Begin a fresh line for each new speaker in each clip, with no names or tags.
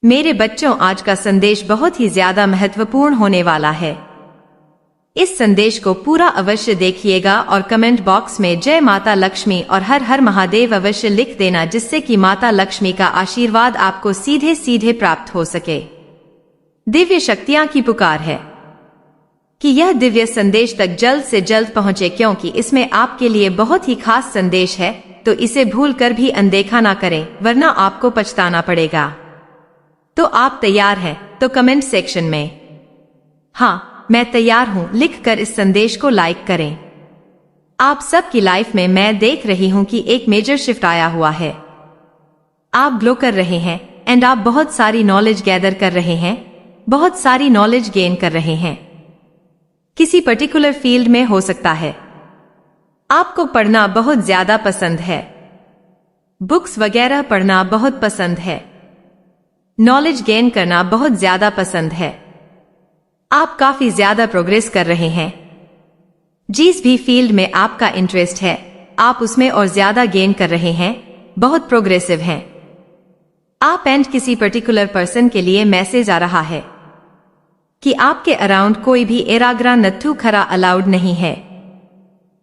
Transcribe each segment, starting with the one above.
मेरे बच्चों, आज का संदेश बहुत ही ज्यादा महत्वपूर्ण होने वाला है। इस संदेश को पूरा अवश्य देखिएगा और कमेंट बॉक्स में जय माता लक्ष्मी और हर हर महादेव अवश्य लिख देना, जिससे कि माता लक्ष्मी का आशीर्वाद आपको सीधे सीधे प्राप्त हो सके। दिव्य शक्तियां की पुकार है कि यह दिव्य संदेश तक जल्द से जल्द पहुंचे, क्योंकि इसमें आपके लिए बहुत ही खास संदेश है। तो इसे भूल कर भी अनदेखा ना करें, वरना आपको पछताना पड़ेगा। तो आप तैयार हैं? तो कमेंट सेक्शन में हाँ मैं तैयार हूं लिखकर इस संदेश को लाइक करें। आप सबकी लाइफ में मैं देख रही हूं कि एक मेजर शिफ्ट आया हुआ है। आप ग्लो कर रहे हैं एंड आप बहुत सारी नॉलेज गैदर कर रहे हैं, बहुत सारी नॉलेज गेन कर रहे हैं। किसी पर्टिकुलर फील्ड में हो सकता है। आपको पढ़ना बहुत ज्यादा पसंद है, बुक्स वगैरह पढ़ना बहुत पसंद है, नॉलेज गेन करना बहुत ज्यादा पसंद है। आप काफी ज्यादा प्रोग्रेस कर रहे हैं। जिस भी फील्ड में आपका इंटरेस्ट है, आप उसमें और ज्यादा गेन कर रहे हैं, बहुत प्रोग्रेसिव हैं। आप एंड किसी पर्टिकुलर पर्सन के लिए मैसेज आ रहा है कि आपके अराउंड कोई भी एराग्रा नत्थु खरा अलाउड नहीं है।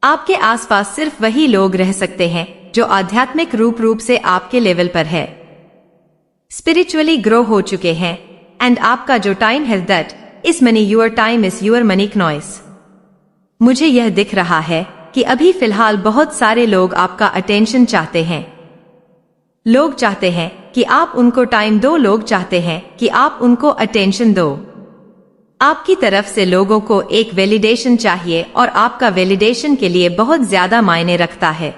आपके आसपास सिर्फ वही लोग रह सकते हैं जो आध्यात्मिक रूप से आपके लेवल पर है, स्पिरिचुअली ग्रो हो चुके हैं। एंड आपका जो टाइम है दैट इस money your time is your money noise. मुझे यह दिख रहा है कि अभी फिलहाल बहुत सारे लोग आपका अटेंशन चाहते हैं। लोग चाहते हैं कि आप उनको टाइम दो, लोग चाहते हैं कि आप उनको अटेंशन दो। आपकी तरफ से लोगों को एक वैलिडेशन चाहिए और आपका वैलिडेशन के लिए बहुत ज्यादा मायने रखता है।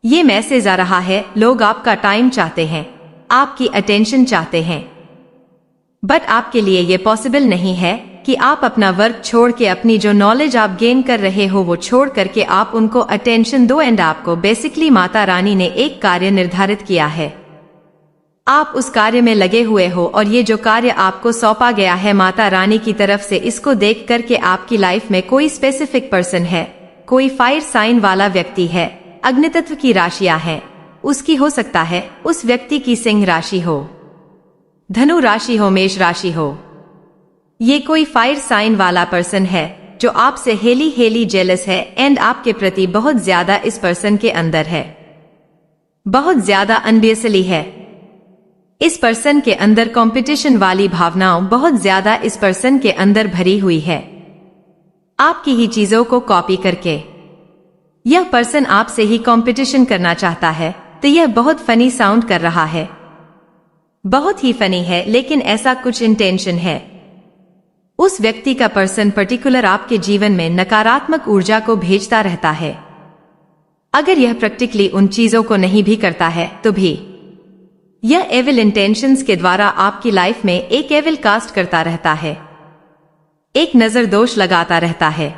ये मैसेज आ रहा है, लोग आपका टाइम चाहते हैं, आपकी अटेंशन चाहते हैं, बट आपके लिए ये पॉसिबल नहीं है कि आप अपना वर्क छोड़ के, अपनी जो नॉलेज आप गेन कर रहे हो वो छोड़ करके आप उनको अटेंशन दो। एंड आपको बेसिकली माता रानी ने एक कार्य निर्धारित किया है, आप उस कार्य में लगे हुए हो और ये जो कार्य आपको सौंपा गया है माता रानी की तरफ से, इसको देख करके आपकी लाइफ में कोई स्पेसिफिक पर्सन है, कोई फायर साइन वाला व्यक्ति है, अग्नि तत्व की राशियां हैं, उसकी हो सकता है उस व्यक्ति की सिंह राशि हो, धनु राशि हो, मेष राशि हो। ये कोई फायर साइन वाला पर्सन है जो आपसे हेली जेलस है एंड आपके प्रति बहुत ज्यादा इस पर्सन के अंदर है, बहुत ज्यादा अनबियसली है। इस पर्सन के अंदर कंपटीशन वाली भावनाओं बहुत ज्यादा इस पर्सन के अंदर भरी हुई है। आपकी ही चीजों को कॉपी करके यह पर्सन आपसे ही कंपटीशन करना चाहता है। तो यह बहुत फनी साउंड कर रहा है, बहुत ही फनी है, लेकिन ऐसा कुछ इंटेंशन है। उस व्यक्ति का पर्सन पर्टिकुलर आपके जीवन में नकारात्मक ऊर्जा को भेजता रहता है। अगर यह प्रैक्टिकली उन चीजों को नहीं भी करता है तो भी यह एविल इंटेंशंस के द्वारा आपकी लाइफ में एक एविल कास्ट करता रहता है, एक नजर दोष लगाता रहता है।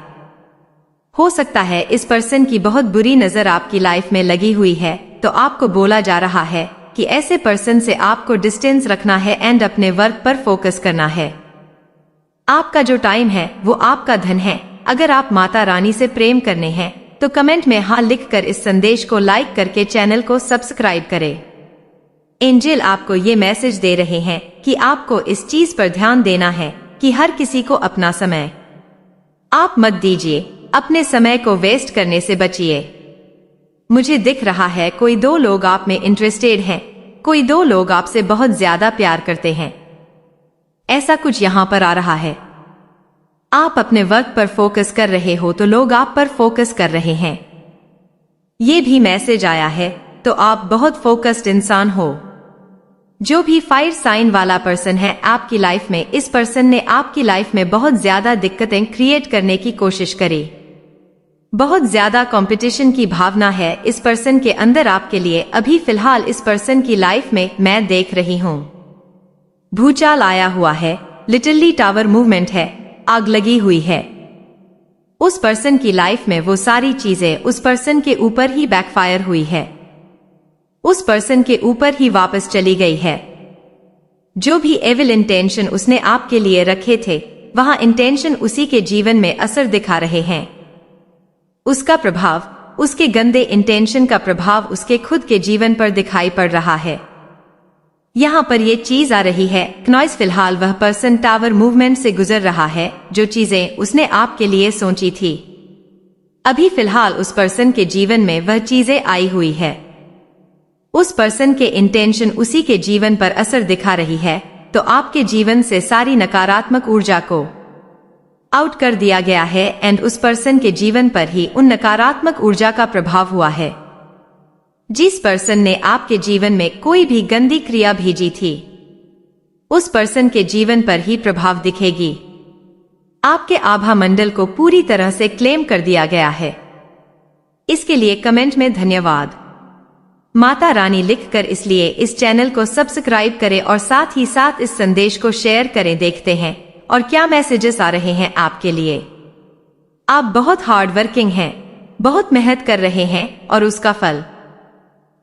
हो सकता है इस पर्सन की बहुत बुरी नजर आपकी लाइफ में लगी हुई है, तो आपको बोला जा रहा है कि ऐसे पर्सन से आपको डिस्टेंस रखना है एंड अपने वर्क पर फोकस करना है। आपका जो टाइम है वो आपका धन है। अगर आप माता रानी से प्रेम करने हैं तो कमेंट में हाँ लिखकर इस संदेश को लाइक करके चैनल को सब्सक्राइब करें। एंजल आपको ये मैसेज दे रहे हैं कि आपको इस चीज पर ध्यान देना है कि हर किसी को अपना समय आप मत दीजिए, अपने समय को वेस्ट करने से बचिए। मुझे दिख रहा है कोई दो लोग आप में इंटरेस्टेड हैं, कोई दो लोग आपसे बहुत ज्यादा प्यार करते हैं, ऐसा कुछ यहां पर आ रहा है। आप अपने वर्क पर फोकस कर रहे हो तो लोग आप पर फोकस कर रहे हैं। ये भी मैसेज आया है तो आप बहुत फोकस्ड इंसान हो। जो भी फायर साइन वाला पर्सन है आपकी लाइफ में, इस पर्सन ने आपकी लाइफ में बहुत ज्यादा दिक्कतें क्रिएट करने की कोशिश करी। बहुत ज्यादा कंपटीशन की भावना है इस पर्सन के अंदर आपके लिए। अभी फिलहाल इस पर्सन की लाइफ में मैं देख रही हूं भूचाल आया हुआ है, लिटरली टावर मूवमेंट है, आग लगी हुई है। उस पर्सन की लाइफ में वो सारी चीजें उस पर्सन के ऊपर ही बैकफायर हुई है, उस पर्सन के ऊपर ही वापस चली गई है। जो भी एविल इंटेंशन उसने आपके लिए रखे थे, वहां इंटेंशन उसी के जीवन में असर दिखा रहे हैं। उसका प्रभाव, उसके गंदे इंटेंशन का प्रभाव उसके खुद के जीवन पर दिखाई पड़ रहा है। यहाँ पर ये चीज आ रही है नॉइस। फिलहाल वह पर्सन टावर मूवमेंट से गुजर रहा है। जो चीजें उसने आपके लिए सोची थी, अभी फिलहाल उस पर्सन के जीवन में वह चीजें आई हुई है। उस पर्सन के इंटेंशन उसी के जीवन पर असर दिखा रही है, तो आपके जीवन से सारी नकारात्मक ऊर्जा को आउट कर दिया गया है एंड उस पर्सन के जीवन पर ही उन नकारात्मक ऊर्जा का प्रभाव हुआ है। जिस पर्सन ने आपके जीवन में कोई भी गंदी क्रिया भेजी थी, उस पर्सन के जीवन पर ही प्रभाव दिखेगी। आपके आभा मंडल को पूरी तरह से क्लेम कर दिया गया है। इसके लिए कमेंट में धन्यवाद माता रानी लिखकर इसलिए इस चैनल को सब्सक्राइब करें और साथ ही साथ इस संदेश को शेयर करें। देखते हैं और क्या मैसेजेस आ रहे हैं आपके लिए। आप बहुत हार्ड वर्किंग हैं, बहुत मेहनत कर रहे हैं और उसका फल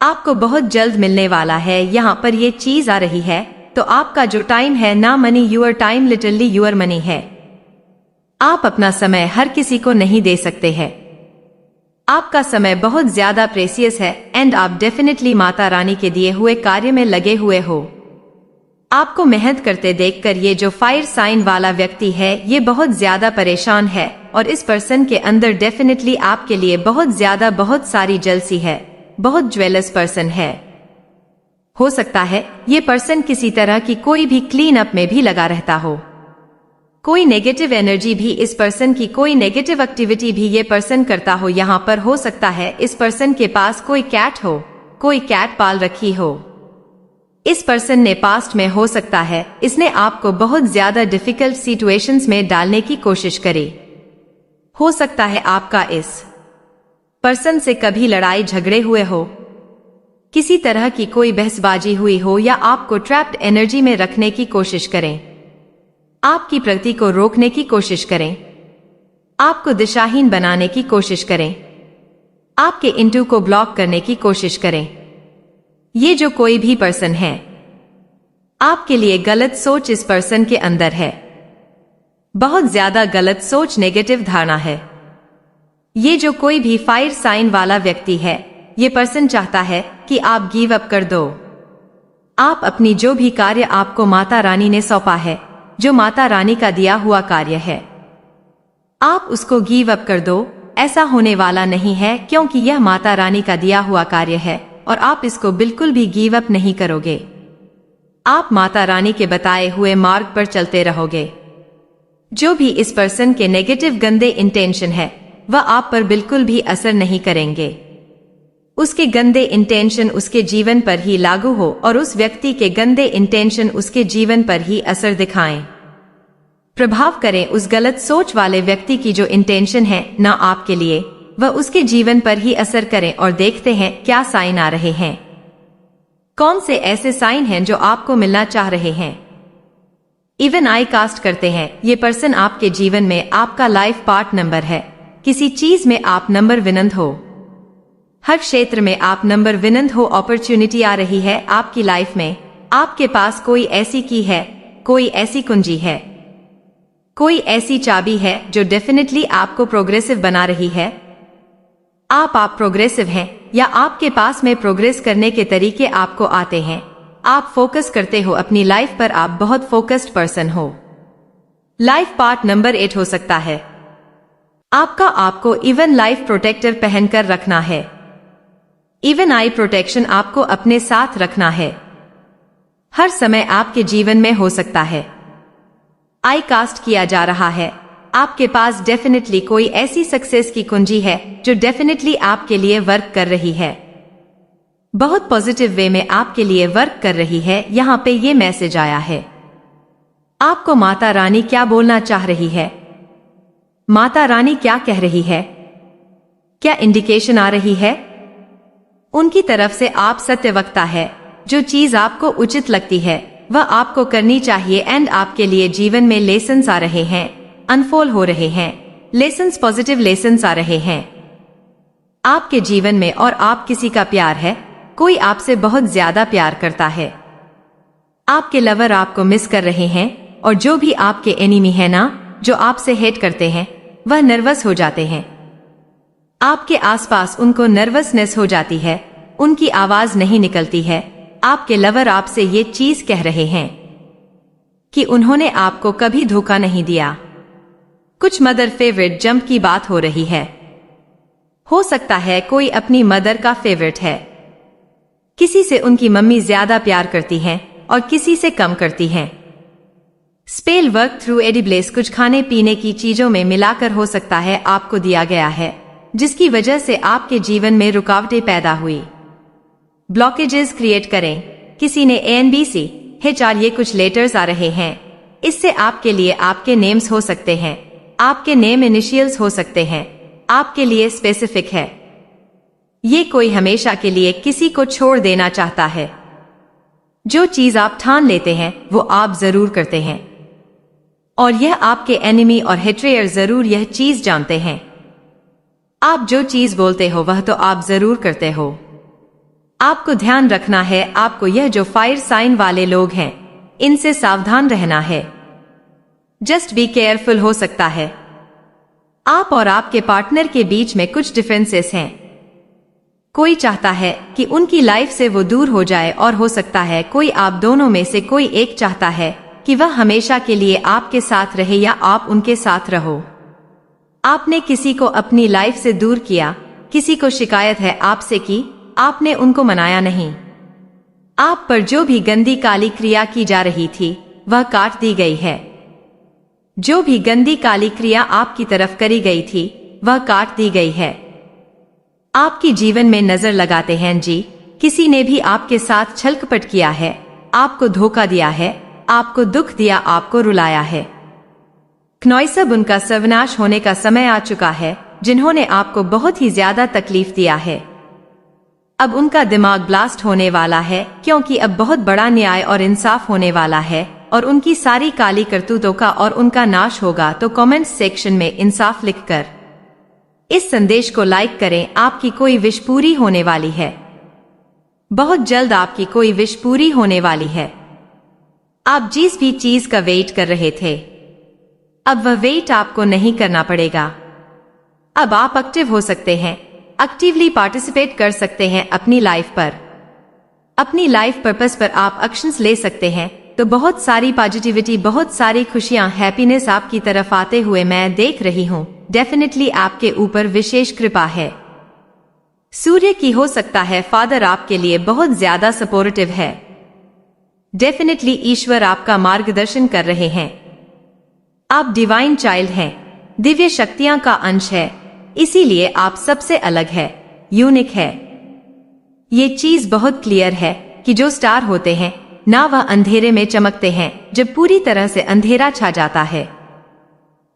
आपको बहुत जल्द मिलने वाला है। यहाँ पर ये चीज आ रही है, तो आपका जो टाइम है ना money your time literally your money है। आप अपना समय हर किसी को नहीं दे सकते हैं। आपका समय बहुत ज्यादा प्रेसियस है एंड आप डेफिनेटली माता रानी के दिए हुए कार्य में लगे हुए हो। आपको मेहनत करते देखकर ये जो फायर साइन वाला व्यक्ति है ये बहुत ज्यादा परेशान है और इस पर्सन के अंदर डेफिनेटली आपके लिए बहुत ज्यादा बहुत सारी जलसी है। बहुत ज्वेलस पर्सन है। हो सकता है ये पर्सन किसी तरह की कोई भी क्लीन अप में भी लगा रहता हो। कोई नेगेटिव एनर्जी भी इस पर्सन की, कोई नेगेटिव एक्टिविटी भी ये पर्सन करता हो। यहाँ पर हो सकता है इस पर्सन के पास कोई कैट हो, कोई कैट पाल रखी हो। इस पर्सन ने पास्ट में हो सकता है इसने आपको बहुत ज्यादा डिफिकल्ट सिचुएशंस में डालने की कोशिश करी। हो सकता है आपका इस पर्सन से कभी लड़ाई झगड़े हुए हो, किसी तरह की कोई बहसबाजी हुई हो या आपको ट्रैप्ड एनर्जी में रखने की कोशिश करें, आपकी प्रगति को रोकने की कोशिश करें, आपको दिशाहीन बनाने की कोशिश करें, आपके इंटू को ब्लॉक करने की कोशिश करें। ये जो कोई भी पर्सन है, आपके लिए गलत सोच इस पर्सन के अंदर है। बहुत ज्यादा गलत सोच, नेगेटिव धारणा है। ये जो कोई भी फायर साइन वाला व्यक्ति है, ये पर्सन चाहता है कि आप गिव अप कर दो। आप अपनी जो भी कार्य आपको माता रानी ने सौंपा है, जो माता रानी का दिया हुआ कार्य है, आप उसको गिव अप कर दो। ऐसा होने वाला नहीं है क्योंकि यह माता रानी का दिया हुआ कार्य है और आप इसको बिल्कुल भी गिव अप नहीं करोगे। आप माता रानी के बताए हुए मार्ग पर चलते रहोगे। जो भी इस पर्सन के नेगेटिव गंदे इंटेंशन है वह आप पर बिल्कुल भी असर नहीं करेंगे। उसके गंदे इंटेंशन उसके जीवन पर ही लागू हो और उस व्यक्ति के गंदे इंटेंशन उसके जीवन पर ही असर दिखाएं, प्रभाव करें। उस गलत सोच वाले व्यक्ति की जो इंटेंशन है ना आपके लिए, वह उसके जीवन पर ही असर करें। और देखते हैं क्या साइन आ रहे हैं, कौन से ऐसे साइन हैं जो आपको मिलना चाह रहे हैं। इवन आई कास्ट करते हैं ये पर्सन आपके जीवन में आपका लाइफ पार्ट नंबर है। किसी चीज में आप नंबर विनंद हो, हर क्षेत्र में आप नंबर विनंद हो। अपॉर्चुनिटी आ रही है आपकी लाइफ में। आपके पास कोई ऐसी की है, कोई ऐसी कुंजी है, कोई ऐसी चाबी है जो डेफिनेटली आपको प्रोग्रेसिव बना रही है। आप प्रोग्रेसिव हैं या आपके पास में प्रोग्रेस करने के तरीके आपको आते हैं। आप फोकस करते हो अपनी लाइफ पर, आप बहुत फोकस्ड पर्सन हो। लाइफ पार्ट नंबर 8 हो सकता है आपको इवन लाइफ प्रोटेक्टर पहनकर रखना है। इवन आई प्रोटेक्शन आपको अपने साथ रखना है, हर समय आपके जीवन में हो सकता है। आई कास्ट किया जा रहा है आपके पास डेफिनेटली कोई ऐसी सक्सेस की कुंजी है जो डेफिनेटली आपके लिए वर्क कर रही है, बहुत पॉजिटिव वे में आपके लिए वर्क कर रही है। यहाँ पे ये मैसेज आया है, आपको माता रानी क्या बोलना चाह रही है, माता रानी क्या कह रही है, क्या इंडिकेशन आ रही है। उनकी तरफ से आप सत्यवक्ता है। जो चीज आपको उचित लगती है वह आपको करनी चाहिए एंड आपके लिए जीवन में लेसन्स आ रहे हैं, अनफोल्ड हो रहे हैं। लेसन्स, पॉजिटिव लेसन्स आ रहे हैं आपके जीवन में। और आप किसी का प्यार है, कोई आपसे बहुत ज्यादा प्यार करता है। आपके लवर आपको मिस कर रहे हैं और जो भी आपके एनिमी है ना, जो आपसे हेट करते हैं, वह नर्वस हो जाते हैं। आपके आसपास उनको नर्वसनेस हो जाती है, उनकी आवाज नहीं निकलती है, आपके लवर आपसे ये चीज कह रहे हैं कि उन्होंने आपको कभी धोखा नहीं दिया। कुछ मदर फेवरेट जंप की बात हो रही है। हो सकता है कोई अपनी मदर का फेवरेट है। किसी से उनकी मम्मी ज्यादा प्यार करती हैं और किसी से कम करती हैं। स्पेल वर्क थ्रू एडिब्लेस कुछ खाने पीने की चीजों में मिलाकर हो सकता है आपको दिया गया है, जिसकी वजह से आपके जीवन में रुकावटें पैदा हुई। ब्लॉकेजेस क्रिएट करें। किसी ने ANBC HR ये कुछ लेटर्स आ रहे हैं। इससे आपके लिए आपके नेम्स हो सकते हैं, आपके नेम इनिशियल्स हो सकते हैं, आपके लिए स्पेसिफिक है। ये कोई हमेशा के लिए किसी को छोड़ देना चाहता है। जो चीज आप ठान लेते हैं वो आप जरूर करते हैं, और यह आपके एनिमी और हेट्रेयर जरूर यह चीज जानते हैं। आप जो चीज बोलते हो वह तो आप जरूर करते हो। आपको ध्यान रखना है, आपको यह जो फायर साइन वाले लोग हैं इनसे सावधान रहना है। Just be careful. हो सकता है आप और आपके पार्टनर के बीच में कुछ डिफरेंसेस हैं। कोई चाहता है कि उनकी लाइफ से वो दूर हो जाए, और हो सकता है कोई आप दोनों में से कोई एक चाहता है कि वह हमेशा के लिए आपके साथ रहे या आप उनके साथ रहो। आपने किसी को अपनी लाइफ से दूर किया, किसी को शिकायत है आपसे कि आपने उनको मनाया नहीं। आप पर जो भी गंदी काली क्रिया की जा रही थी वह काट दी गई है। जो भी गंदी काली क्रिया आपकी तरफ करी गई थी वह काट दी गई है। आपकी जीवन में नजर लगाते हैं जी, किसी ने भी आपके साथ छलकपट किया है, आपको धोखा दिया है, आपको दुख दिया, आपको रुलाया है। क्नॉइसब उनका सर्वनाश होने का समय आ चुका है, जिन्होंने आपको बहुत ही ज्यादा तकलीफ दिया है। अब उनका दिमाग ब्लास्ट होने वाला है, क्योंकि अब बहुत बड़ा न्याय और इंसाफ होने वाला है और उनकी सारी काली करतूतों का और उनका नाश होगा। तो कमेंट सेक्शन में इंसाफ लिखकर इस संदेश को लाइक करें। आपकी कोई विश पूरी होने वाली है। बहुत जल्द आपकी कोई विश पूरी होने वाली है। आप जिस भी चीज का वेट कर रहे थे, अब वह वेट आपको नहीं करना पड़ेगा। अब आप एक्टिव हो सकते हैं, एक्टिवली पार्टिसिपेट कर सकते हैं अपनी लाइफ पर। अपनी लाइफ पर्पस पर आप एक्शंस ले सकते हैं। तो बहुत सारी पॉजिटिविटी, बहुत सारी खुशियां, हैप्पीनेस आपकी तरफ आते हुए मैं देख रही हूं। डेफिनेटली आपके ऊपर विशेष कृपा है। सूर्य की हो सकता है फादर आपके लिए बहुत ज्यादा सपोर्टिव है। डेफिनेटली ईश्वर आपका मार्गदर्शन कर रहे हैं। आप डिवाइन चाइल्ड हैं, दिव्य शक्तियां का अंश है, इसीलिए आप सबसे अलग है, यूनिक है। ये चीज बहुत क्लियर है कि जो स्टार होते हैं ना वह अंधेरे में चमकते हैं जब पूरी तरह से अंधेरा छा जाता है,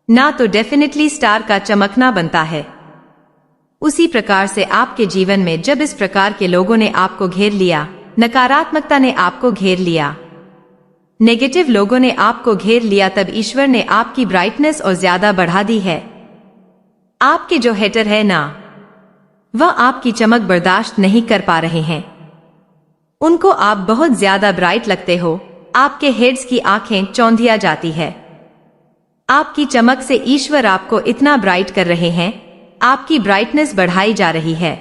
ना तो डेफिनेटली स्टार का चमकना बनता है। उसी प्रकार से आपके जीवन में जब इस प्रकार के लोगों ने आपको घेर लिया, नकारात्मकता ने आपको घेर लिया, नेगेटिव लोगों ने आपको घेर लिया, तब ईश्वर ने आपकी ब्राइटनेस और ज्यादा बढ़ा दी है। आपके जो हेटर है ना, वह आपकी चमक बर्दाश्त नहीं कर पा रहे हैं। उनको आप बहुत ज्यादा ब्राइट लगते हो, आपके हेड्स की आंखें चौंधिया जाती है। आपकी चमक से ईश्वर आपको इतना ब्राइट कर रहे हैं, आपकी ब्राइटनेस बढ़ाई जा रही है।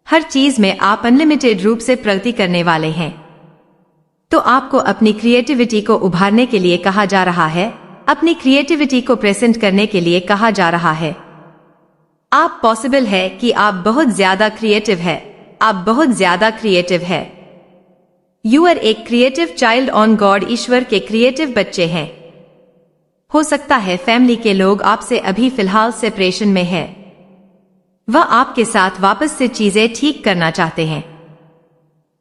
हर चीज में आप अनलिमिटेड रूप से प्रगति करने वाले हैं। तो आपको अपनी क्रिएटिविटी को उभारने के लिए कहा जा रहा है, अपनी क्रिएटिविटी को प्रेजेंट करने के लिए कहा जा रहा है। आप पॉसिबल है कि आप बहुत ज्यादा क्रिएटिव है, आप बहुत ज्यादा क्रिएटिव है। यू आर एक क्रिएटिव चाइल्ड ऑन गॉड। ईश्वर के क्रिएटिव बच्चे हैं। हो सकता है फैमिली के लोग आपसे अभी फिलहाल सेपरेशन में है, वह आपके साथ वापस से चीजें ठीक करना चाहते हैं।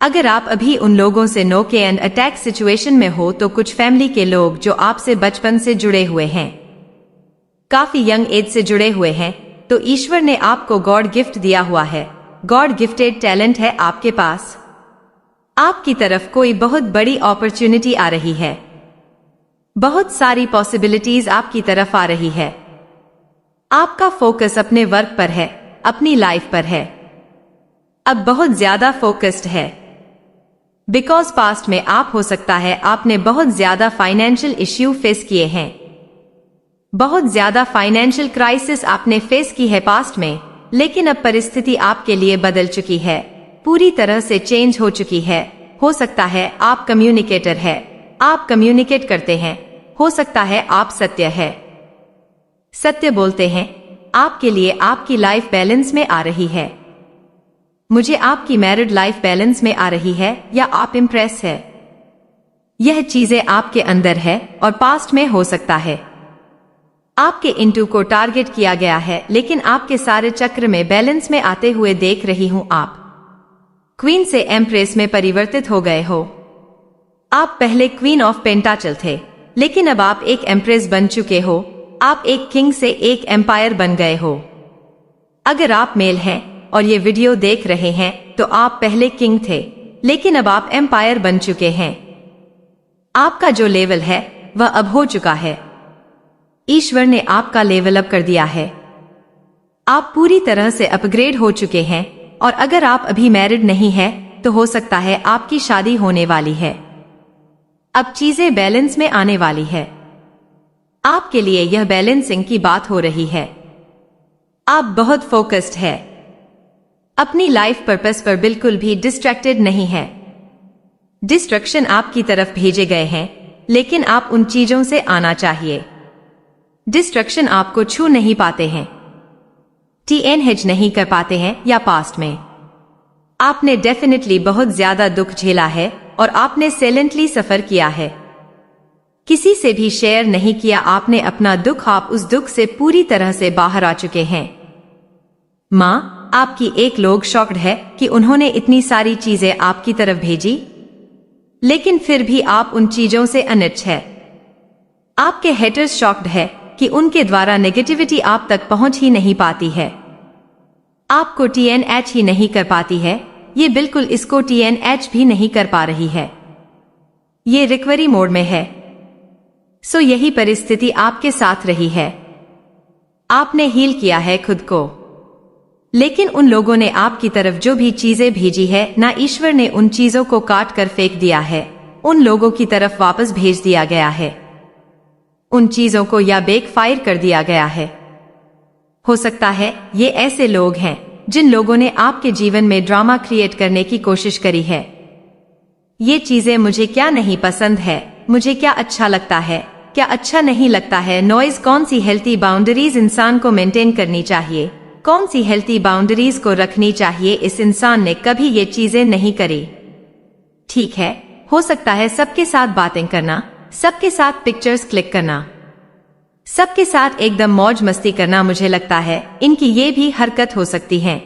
अगर आप अभी उन लोगों से नो के एंड अटैक सिचुएशन में हो, तो कुछ फैमिली के लोग जो आपसे बचपन से जुड़े हुए हैं, काफी यंग एज से जुड़े हुए हैं, तो ईश्वर ने आपको गॉड गिफ्ट दिया हुआ है। गॉड गिफ्टेड टैलेंट है आपके पास। आपकी तरफ कोई बहुत बड़ी अपॉर्चुनिटी आ रही है, बहुत सारी पॉसिबिलिटीज आपकी तरफ आ रही है। आपका फोकस अपने वर्क पर है, अपनी लाइफ पर है, अब बहुत ज्यादा फोकस्ड है। बिकॉज पास्ट में आप हो सकता है आपने बहुत ज्यादा फाइनेंशियल इश्यू फेस किए हैं, बहुत ज्यादा फाइनेंशियल क्राइसिस आपने फेस की है पास्ट में, लेकिन अब परिस्थिति आपके लिए बदल चुकी है, पूरी तरह से चेंज हो चुकी है। हो सकता है आप कम्युनिकेटर है, आप कम्युनिकेट करते हैं। हो सकता है आप सत्य है, सत्य बोलते हैं। आपके लिए आपकी लाइफ बैलेंस में आ रही है। मुझे आपकी मैरिड लाइफ बैलेंस में आ रही है या आप इम्प्रेस है। यह चीजें आपके अंदर है और पास्ट में हो सकता है। आपके इंटू को टारगेट किया गया है, लेकिन आपके सारे चक्र में बैलेंस में आते हुए देख रही हूं। आप क्वीन से एम्प्रेस में परिवर्तित हो गए हो। आप पहले क्वीन ऑफ पेंटाचल थे, लेकिन अब आप एक एम्प्रेस बन चुके हो। आप एक किंग से एक एम्पायर बन गए हो। अगर आप मेल हैं और ये वीडियो देख रहे हैं तो आप पहले किंग थे, लेकिन अब आप एम्पायर बन चुके हैं। आपका जो लेवल है वह अब हो चुका है। ईश्वर ने आपका लेवल अप कर दिया है। आप पूरी तरह से अपग्रेड हो चुके हैं। और अगर आप अभी मैरिड नहीं है तो हो सकता है आपकी शादी होने वाली है। अब चीजें बैलेंस में आने वाली है। आपके लिए यह बैलेंसिंग की बात हो रही है। आप बहुत फोकस्ड है, अपनी लाइफ पर्पस पर बिल्कुल भी डिस्ट्रैक्टेड नहीं है। डिस्ट्रक्शन आपकी तरफ भेजे गए हैं, लेकिन आप उन चीजों से आना चाहिए। डिस्ट्रक्शन आपको छू नहीं पाते हैं, TNH नहीं कर पाते हैं, या पास्ट में आपने डेफिनेटली बहुत ज्यादा दुख झेला है और आपने साइलेंटली सफर किया है। किसी से भी शेयर नहीं किया आपने अपना दुख। आप उस दुख से पूरी तरह से बाहर आ चुके हैं। माँ आपकी एक लोग शॉक्ड है कि उन्होंने इतनी सारी चीजें आपकी तरफ भेजी, लेकिन फिर भी आप उन चीजों से अनिच्छ है। आपके हेटर्स शॉक्ड है कि उनके द्वारा नेगेटिविटी आप तक पहुंच ही नहीं पाती है। आपको TNH ही नहीं कर पाती है। ये बिल्कुल इसको TNH भी नहीं कर पा रही है। ये रिकवरी मोड में है। सो यही परिस्थिति आपके साथ रही है। आपने हील किया है खुद को, लेकिन उन लोगों ने आपकी तरफ जो भी चीजें भेजी है ना, ईश्वर ने उन चीजों को काट कर फेंक दिया है। उन लोगों की तरफ वापस भेज दिया गया है। उन चीजों को या बैकफायर कर दिया गया है। हो सकता है ये ऐसे लोग हैं जिन लोगों ने आपके जीवन में ड्रामा क्रिएट करने की कोशिश करी है। ये चीजें मुझे क्या नहीं पसंद है, मुझे क्या अच्छा लगता है, क्या अच्छा नहीं लगता है। नॉइज कौन सी हेल्थी बाउंड्रीज इंसान को मेंटेन करनी चाहिए, कौन सी हेल्थी बाउंड्रीज को रखनी चाहिए। इस इंसान ने कभी ये चीजें नहीं करी। ठीक है, हो सकता है सबके साथ बातें करना, सबके साथ पिक्चर्स क्लिक करना, सबके साथ एकदम मौज मस्ती करना, मुझे लगता है इनकी ये भी हरकत हो सकती है।